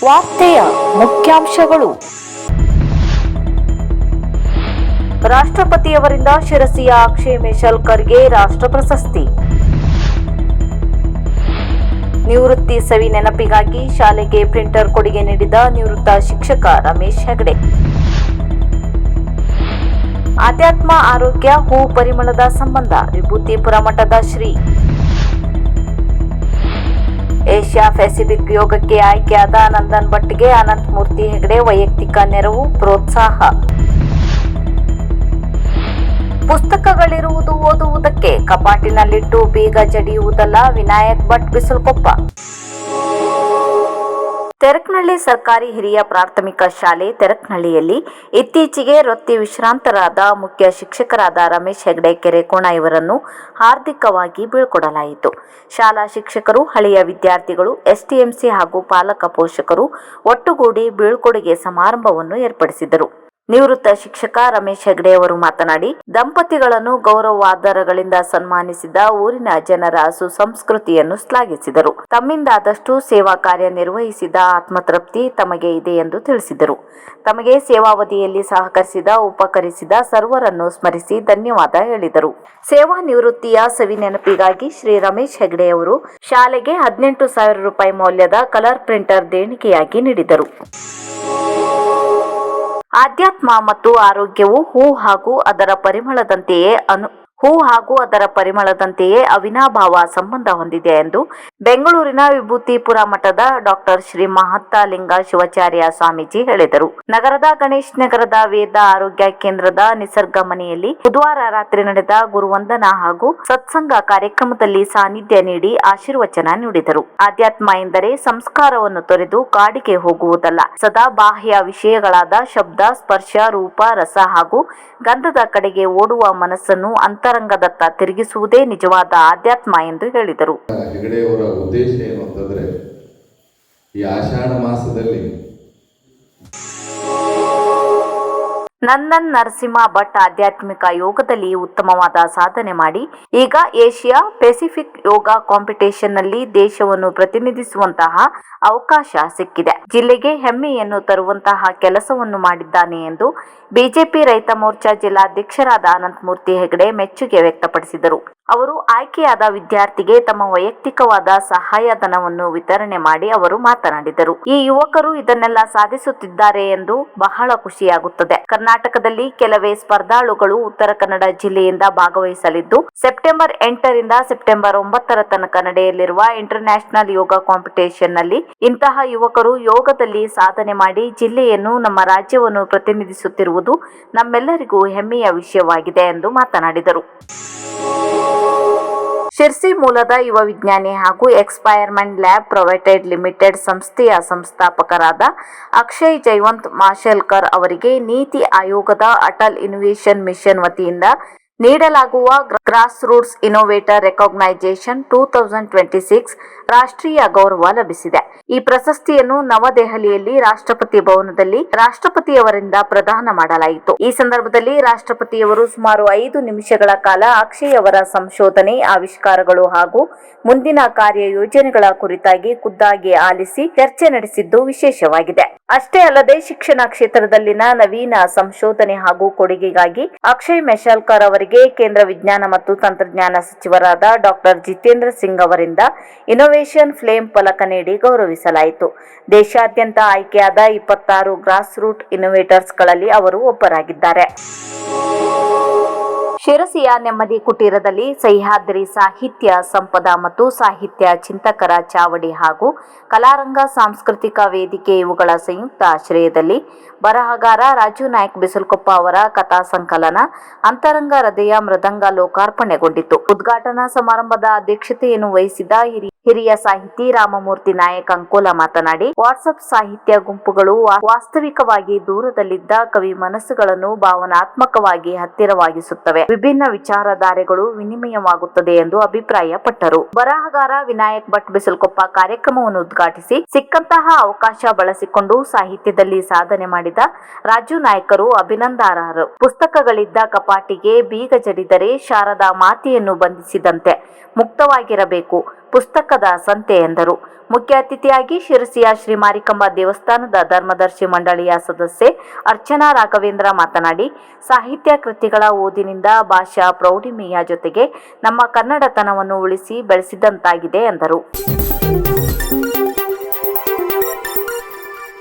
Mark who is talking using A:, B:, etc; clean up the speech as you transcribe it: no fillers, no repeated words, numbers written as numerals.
A: ವಾರ್ತೆಯ ಮುಖ್ಯಾಂಶಗಳು. ರಾಷ್ಟ್ರಪತಿಯವರಿಂದ ಶಿರಸಿಯ ಅಕ್ಷಯ್ ಮೆಶಲ್ಕರ್ಗೆ ರಾಷ್ಟ್ರ ಪ್ರಶಸ್ತಿ. ನಿವೃತ್ತಿ ಸವಿ ನೆನಪಿಗಾಗಿ ಶಾಲೆಗೆ ಪ್ರಿಂಟರ್ ಕೊಡುಗೆ ನೀಡಿದ ನಿವೃತ್ತ ಶಿಕ್ಷಕ ರಮೇಶ್ ಹೆಗಡೆ. ಆಧ್ಯಾತ್ಮ ಆರೋಗ್ಯ ಹೂ ಪರಿಮಳದ ಸಂಬಂಧ ವಿಭೂತಿಪುರ ಮಠದ ಶ್ರೀ. ಏಷ್ಯಾ ಪೆಸಿಫಿಕ್ ಯೋಗಕ್ಕೆ ಆಯ್ಕೆಯಾದ ನಂದನ್ ಭಟ್ಗೆ ಅನಂತಮೂರ್ತಿ ಹೆಗಡೆ ವೈಯಕ್ತಿಕ ನೆರವು ಪ್ರೋತ್ಸಾಹ. ಪುಸ್ತಕಗಳಿರುವುದು ಓದುವುದಕ್ಕೆ, ಕಪಾಟಿನಲ್ಲಿಟ್ಟು ಬೀಗ ಜಡಿಯುವುದಲ್ಲ ವಿನಾಯಕ್ ಭಟ್ ಬಿಸಲಕೊಪ್ಪ. ತೆರಕನಹಳ್ಳಿ ಸರ್ಕಾರಿ ಹಿರಿಯ ಪ್ರಾಥಮಿಕ ಶಾಲೆ ತೆರಕನಹಳ್ಳಿಯಲ್ಲಿ ಇತ್ತೀಚೆಗೆ ವೃತ್ತಿ ವಿಶ್ರಾಂತರಾದ ಮುಖ್ಯ ಶಿಕ್ಷಕರಾದ ರಮೇಶ್ ಹೆಗಡೆ ಕೆರೆಕೋಣ ಇವರನ್ನು ಹಾರ್ದಿಕವಾಗಿ ಬೀಳ್ಕೊಡಲಾಯಿತು. ಶಾಲಾ ಶಿಕ್ಷಕರು, ಹಳೆಯ ವಿದ್ಯಾರ್ಥಿಗಳು, ಎಸ್ಟಿಎಂಸಿ ಹಾಗೂ ಪಾಲಕ ಪೋಷಕರು ಒಟ್ಟುಗೂಡಿ ಬೀಳ್ಕೊಡುಗೆ ಸಮಾರಂಭವನ್ನು ಏರ್ಪಡಿಸಿದರು. ನಿವೃತ್ತ ಶಿಕ್ಷಕ ರಮೇಶ್ ಹೆಗಡೆ ಅವರು ಮಾತನಾಡಿ, ದಂಪತಿಗಳನ್ನು ಗೌರವಾದರಗಳಿಂದ ಸನ್ಮಾನಿಸಿದ ಊರಿನ ಜನರ ಸುಸಂಸ್ಕೃತಿಯನ್ನು ಶ್ಲಾಘಿಸಿದರು. ತಮ್ಮಿಂದಾದಷ್ಟು ಸೇವಾ ಕಾರ್ಯ ನಿರ್ವಹಿಸಿದ ಆತ್ಮತೃಪ್ತಿ ತಮಗೆ ಇದೆ ಎಂದು ತಿಳಿಸಿದರು. ತಮಗೆ ಸೇವಾವಧಿಯಲ್ಲಿ ಸಹಕರಿಸಿದ, ಉಪಕರಿಸಿದ ಸರ್ವರನ್ನು ಸ್ಮರಿಸಿ ಧನ್ಯವಾದ ಹೇಳಿದರು. ಸೇವಾ ನಿವೃತ್ತಿಯ ಸವಿ ನೆನಪಿಗಾಗಿ ಶ್ರೀ ರಮೇಶ್ ಹೆಗಡೆ ಅವರು ಶಾಲೆಗೆ 18,000 ರೂಪಾಯಿ ಮೌಲ್ಯದ ಕಲರ್ ಪ್ರಿಂಟರ್ ದೇಣಿಗೆಯಾಗಿ ನೀಡಿದರು. ಆಧ್ಯಾತ್ಮ ಮತ್ತು ಆರೋಗ್ಯವು ಹೂ ಹಾಗೂ ಅದರ ಪರಿಮಳದಂತೆಯೇ ಅವಿನಾಭಾವ ಸಂಬಂಧ ಹೊಂದಿದೆ ಎಂದು ಬೆಂಗಳೂರಿನ ವಿಭೂತಿಪುರ ಮಠದ ಡಾಕ್ಟರ್ ಶ್ರೀ ಮಹತ್ತಲಿಂಗ ಶಿವಾಚಾರ್ಯ ಸ್ವಾಮೀಜಿ ಹೇಳಿದರು. ನಗರದ ಗಣೇಶ್ ನಗರದ ವೇದ ಆರೋಗ್ಯ ಕೇಂದ್ರದ ನಿಸರ್ಗ ಮನೆಯಲ್ಲಿ ಬುಧವಾರ ರಾತ್ರಿ ನಡೆದ ಗುರುವಂದನಾ ಹಾಗೂ ಸತ್ಸಂಗ ಕಾರ್ಯಕ್ರಮದಲ್ಲಿ ಸಾನ್ನಿಧ್ಯ ನೀಡಿ ಆಶೀರ್ವಚನ ನೀಡಿದರು. ಆಧ್ಯಾತ್ಮ ಎಂದರೆ ಸಂಸ್ಕಾರವನ್ನು ತೊರೆದು ಕಾಡಿಗೆ ಹೋಗುವುದಲ್ಲ, ಸದಾ ಬಾಹ್ಯ ವಿಷಯಗಳಾದ ಶಬ್ದ, ಸ್ಪರ್ಶ, ರೂಪ, ರಸ ಹಾಗೂ ಗಂಧದ ಕಡೆಗೆ ಓಡುವ ಮನಸ್ಸನ್ನು ಅಂತರಂಗದತ್ತ ತಿರುಗಿಸುವುದೇ ನಿಜವಾದ ಆಧ್ಯಾತ್ಮ ಎಂದು ಹೇಳಿದರು.
B: ಹೆಗಡೆಯವರ ಉದ್ದೇಶ ಏನು ಅಂತಂದ್ರೆ, ಈ ಆಷಾಢ ಮಾಸದಲ್ಲಿ
A: ನಂದನ್ ನರಸಿಂಹ ಭಟ್ ಆಧ್ಯಾತ್ಮಿಕ ಯೋಗದಲ್ಲಿ ಉತ್ತಮವಾದ ಸಾಧನೆ ಮಾಡಿ ಈಗ ಏಷ್ಯಾ ಪೆಸಿಫಿಕ್ ಯೋಗ ಕಾಂಪಿಟೇಷನ್ನಲ್ಲಿ ದೇಶವನ್ನು ಪ್ರತಿನಿಧಿಸುವಂತಹ ಅವಕಾಶ ಸಿಕ್ಕಿದೆ. ಜಿಲ್ಲೆಗೆ ಹೆಮ್ಮೆಯನ್ನು ತರುವಂತಹ ಕೆಲಸವನ್ನು ಮಾಡಿದ್ದಾನೆ ಎಂದು ಬಿಜೆಪಿ ರೈತ ಮೋರ್ಚಾ ಜಿಲ್ಲಾಧ್ಯಕ್ಷರಾದ ಅನಂತಮೂರ್ತಿ ಹೆಗಡೆ ಮೆಚ್ಚುಗೆ ವ್ಯಕ್ತಪಡಿಸಿದರು. ಅವರು ಆಯ್ಕೆಯಾದ ವಿದ್ಯಾರ್ಥಿಗೆ ತಮ್ಮ ವೈಯಕ್ತಿಕವಾದ ಸಹಾಯಧನವನ್ನು ವಿತರಣೆ ಮಾಡಿ ಅವರು ಮಾತನಾಡಿದರು. ಈ ಯುವಕರು ಇದನ್ನೆಲ್ಲ ಸಾಧಿಸುತ್ತಿದ್ದಾರೆ ಎಂದು ಬಹಳ ಖುಷಿಯಾಗುತ್ತದೆ. ಕರ್ನಾಟಕದಲ್ಲಿ ಕೆಲವೇ ಸ್ಪರ್ಧಾಳುಗಳು ಉತ್ತರ ಕನ್ನಡ ಜಿಲ್ಲೆಯಿಂದ ಭಾಗವಹಿಸಲಿದ್ದು, ಸೆಪ್ಟೆಂಬರ್ 8ರಿಂದ ಸೆಪ್ಟೆಂಬರ್ 9ರ ತನಕ ನಡೆಯಲಿರುವ ಇಂಟರ್ನ್ಯಾಷನಲ್ ಯೋಗ ಕಾಂಪಿಟೇಷನ್ ನಲ್ಲಿ ಇಂತಹ ಯುವಕರು ಯೋಗದಲ್ಲಿ ಸಾಧನೆ ಮಾಡಿ ಜಿಲ್ಲೆಯನ್ನು, ನಮ್ಮ ರಾಜ್ಯವನ್ನು ಪ್ರತಿನಿಧಿಸುತ್ತಿರುವುದು ನಮ್ಮೆಲ್ಲರಿಗೂ ಹೆಮ್ಮೆಯ ವಿಷಯವಾಗಿದೆ ಎಂದು ಮಾತನಾಡಿದರು. ಶಿರ್ಸಿ ಮೂಲದ ಯುವ ವಿಜ್ಞಾನಿ ಹಾಗೂ ಎಕ್ಸ್ಪೈರ್ಮೆಂಟ್ ಲ್ಯಾಬ್ ಪ್ರೈವೇಟ್ ಲಿಮಿಟೆಡ್ ಸಂಸ್ಥೆಯ ಸಂಸ್ಥಾಪಕರಾದ ಅಕ್ಷಯ್ ಜಯವಂತ್ ಮಾಶೆಲ್ಕರ್ ಅವರಿಗೆ ನೀತಿ ಆಯೋಗದ ಅಟಲ್ ಇನ್ನೋವೇಷನ್ ಮಿಷನ್ ವತಿಯಿಂದ ನೀಡಲಾಗುವ ಗ್ರಾಸ್ ರೂಟ್ಸ್ ಇನ್ನೋವೇಟರ್ ರೆಕಾಗ್ನೈಸೇಷನ್ 2026 ರಾಷ್ಟ್ರೀಯ ಗೌರವ ಲಭಿಸಿದೆ. ಈ ಪ್ರಶಸ್ತಿಯನ್ನು ನವದೆಹಲಿಯಲ್ಲಿ ರಾಷ್ಟ್ರಪತಿ ಭವನದಲ್ಲಿ ರಾಷ್ಟ್ರಪತಿಯವರಿಂದ ಪ್ರದಾನ ಮಾಡಲಾಯಿತು. ಈ ಸಂದರ್ಭದಲ್ಲಿ ರಾಷ್ಟ್ರಪತಿಯವರು ಸುಮಾರು 5 ನಿಮಿಷಗಳ ಕಾಲ ಅಕ್ಷಯ್ ಅವರ ಸಂಶೋಧನೆ, ಆವಿಷ್ಕಾರಗಳು ಹಾಗೂ ಮುಂದಿನ ಕಾರ್ಯಯೋಜನೆಗಳ ಕುರಿತಾಗಿ ಖುದ್ದಾಗಿ ಆಲಿಸಿ ಚರ್ಚೆ ನಡೆಸಿದ್ದು ವಿಶೇಷವಾಗಿದೆ. ಅಷ್ಟೇ ಅಲ್ಲದೆ ಶಿಕ್ಷಣ ಕ್ಷೇತ್ರದಲ್ಲಿನ ನವೀನ ಸಂಶೋಧನೆ ಹಾಗೂ ಕೊಡುಗೆಗಾಗಿ ಅಕ್ಷಯ್ ಮೆಶಲ್ಕರ್ ಅವರಿಗೆ ಕೇಂದ್ರ ವಿಜ್ಞಾನ ಮತ್ತು ತಂತ್ರಜ್ಞಾನ ಸಚಿವರಾದ ಡಾಕ್ಟರ್ ಜಿತೇಂದ್ರ ಸಿಂಗ್ ಅವರಿಂದ ಇನ್ನೋವೇಷನ್ ಫ್ಲೇಮ್ ಫಲಕ ನೀಡಿ ಗೌರವಿಸಲಾಯಿತು. ದೇಶಾದ್ಯಂತ ಆಯ್ಕೆಯಾದ 26 ಗ್ರಾಸ್ ರೂಟ್ ಇನ್ನೋವೇಟರ್ಸ್ಗಳಲ್ಲಿ ಅವರು ಒಬ್ಬರಾಗಿದ್ದಾರೆ. ಶಿರಸಿಯ ನೆಮ್ಮದಿ ಕುಟೀರದಲ್ಲಿ ಸಹ್ಯಾದ್ರಿ ಸಾಹಿತ್ಯ ಸಂಪದ ಮತ್ತು ಸಾಹಿತ್ಯ ಚಿಂತಕರ ಚಾವಡಿ ಹಾಗೂ ಕಲಾರಂಗ ಸಾಂಸ್ಕೃತಿಕ ವೇದಿಕೆ ಇವುಗಳ ಸಂಯುಕ್ತ ಆಶ್ರಯದಲ್ಲಿ ಬರಹಗಾರ ರಾಜು ನಾಯ್ಕ್ ಬಿಸಲಕೊಪ್ಪ ಅವರ ಕಥಾ ಸಂಕಲನ ಅಂತರಂಗ ಹೃದಯ ಮೃದಂಗ ಲೋಕಾರ್ಪಣೆಗೊಂಡಿತು. ಉದ್ಘಾಟನಾ ಸಮಾರಂಭದ ಅಧ್ಯಕ್ಷತೆಯನ್ನು ವಹಿಸಿದ ಹಿರಿಯ ಸಾಹಿತಿ ರಾಮಮೂರ್ತಿ ನಾಯಕ್ ಅಂಕೋಲ ಮಾತನಾಡಿ, ವಾಟ್ಸಪ್ ಸಾಹಿತ್ಯ ಗುಂಪುಗಳು ವಾಸ್ತವಿಕವಾಗಿ ದೂರದಲ್ಲಿದ್ದ ಕವಿ ಮನಸ್ಸುಗಳನ್ನು ಭಾವನಾತ್ಮಕವಾಗಿ ಹತ್ತಿರವಾಗಿಸುತ್ತವೆ. ವಿಭಿನ್ನ ವಿಚಾರಧಾರೆಗಳು ವಿನಿಮಯವಾಗುತ್ತದೆ ಎಂದು ಅಭಿಪ್ರಾಯಪಟ್ಟರು. ಬರಹಗಾರ ವಿನಾಯಕ್ ಭಟ್ ಬಿಸಲಕೊಪ್ಪ ಕಾರ್ಯಕ್ರಮವನ್ನು ಉದ್ಘಾಟಿಸಿ, ಸಿಕ್ಕಂತಹ ಅವಕಾಶ ಬಳಸಿಕೊಂಡು ಸಾಹಿತ್ಯದಲ್ಲಿ ಸಾಧನೆ ಮಾಡಿದ ರಾಜು ನಾಯ್ಕರು ಅಭಿನಂದನಾರ್ಹರು. ಪುಸ್ತಕಗಳಿದ್ದ ಕಪಾಟಿಗೆ ಬೀಗ ಜಡಿದರೆ ಶಾರದಾ ಮಾತೆಯನ್ನು ಬಂಧಿಸಿದಂತೆ ಮುಕ್ತವಾಗಿರಬೇಕು. ಪುಸ್ತಕದ ಸಂತೆ ಎಂದರು. ಮುಖ್ಯ ಅತಿಥಿಯಾಗಿ ಶಿರಸಿಯ ಶ್ರೀ ಮಾರಿಕಾಂಬ ದೇವಸ್ಥಾನದ ಧರ್ಮದರ್ಶಿ ಮಂಡಳಿಯ ಸದಸ್ಯೆ ಅರ್ಚನಾ ರಾಘವೇಂದ್ರ ಮಾತನಾಡಿ, ಸಾಹಿತ್ಯ ಕೃತಿಗಳ ಓದಿನಿಂದ ಭಾಷಾ ಪ್ರೌಢಿಮೆಯ ಜೊತೆಗೆ ನಮ್ಮ ಕನ್ನಡತನವನ್ನು ಉಳಿಸಿ ಬೆಳೆಸಿದಂತಾಗಿದೆ ಎಂದರು.